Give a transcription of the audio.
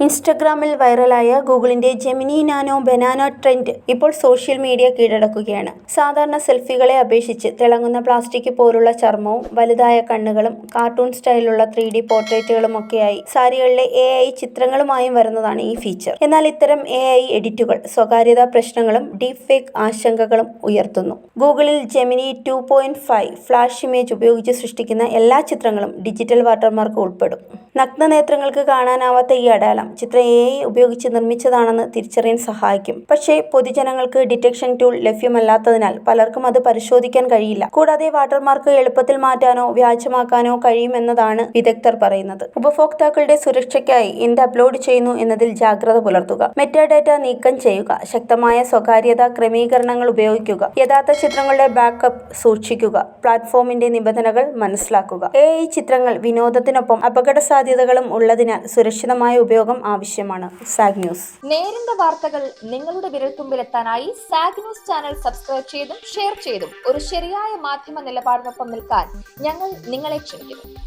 ഇൻസ്റ്റഗ്രാമിൽ വൈറലായ ഗൂഗിളിന്റെ ജെമിനി നാനോ ബനാന ട്രെൻഡ് ഇപ്പോൾ സോഷ്യൽ മീഡിയ കീഴടക്കുകയാണ്. സാധാരണ സെൽഫികളെ അപേക്ഷിച്ച് തിളങ്ങുന്ന പ്ലാസ്റ്റിക് പോലുള്ള ചർമ്മവും വലുതായ കണ്ണുകളും കാർട്ടൂൺ സ്റ്റൈലിലുള്ള 3D പോർട്രേറ്റുകളുമൊക്കെയായി സാരികളിലെ AI ചിത്രങ്ങളുമായും വരുന്നതാണ് ഈ ഫീച്ചർ. എന്നാൽ ഇത്തരം AI എഡിറ്റുകൾ സ്വകാര്യതാ പ്രശ്നങ്ങളും ഡീപ് ഫേക്ക് ആശങ്കകളും ഉയർത്തുന്നു. ഗൂഗിളിൽ ജെമിനി 2.5 ഫ്ലാഷ് ഇമേജ് ഉപയോഗിച്ച് സൃഷ്ടിക്കുന്ന എല്ലാ ചിത്രങ്ങളും ഡിജിറ്റൽ വാട്ടർമാർക്ക് ഉൾപ്പെടും. നഗ്നനേത്രങ്ങൾക്ക് കാണാനാവാത്ത ഈ അടയാളം ചിത്രം AI ഉപയോഗിച്ച് നിർമ്മിച്ചതാണെന്ന് തിരിച്ചറിയാൻ സഹായിക്കും. പക്ഷേ പൊതുജനങ്ങൾക്ക് ഡിറ്റക്ഷൻ ടൂൾ ലഭ്യമല്ലാത്തതിനാൽ പലർക്കും അത് പരിശോധിക്കാൻ കഴിയില്ല. കൂടാതെ വാട്ടർമാർക്ക് എളുപ്പത്തിൽ മാറ്റാനോ വ്യാജമാക്കാനോ കഴിയുമെന്നതാണ് വിദഗ്ധർ പറയുന്നത്. ഉപഭോക്താക്കളുടെ സുരക്ഷയ്ക്കായി എന്ത് അപ്ലോഡ് ചെയ്യുന്നു എന്നതിൽ ജാഗ്രത പുലർത്തുക, മെറ്റാഡാറ്റ നീക്കം ചെയ്യുക, ശക്തമായ സ്വകാര്യതാ ക്രമീകരണങ്ങൾ ഉപയോഗിക്കുക, യഥാർത്ഥ ചിത്രങ്ങളുടെ ബാക്കപ്പ് സൂക്ഷിക്കുക, പ്ലാറ്റ്ഫോമിന്റെ നിബന്ധനകൾ മനസ്സിലാക്കുക. AI ചിത്രങ്ങൾ വിനോദത്തിനൊപ്പം അപകട സാധ്യതകളും ഉള്ളതിനാൽ സുരക്ഷിതമായ ഉപയോഗം ആവശ്യമാണ്. Zag news. നേരിന്റെ വാർത്തകൾ നിങ്ങളുടെ വിരൽത്തുമ്പിലെത്താനായി സാഗ് ന്യൂസ് ചാനൽ സബ്സ്ക്രൈബ് ചെയ്തും ഷെയർ ചെയ്തും ഒരു ശരിയായ മാധ്യമ നിലപാടിനൊപ്പം നിൽക്കാൻ ഞങ്ങൾ നിങ്ങളെ ക്ഷണിക്കുന്നു.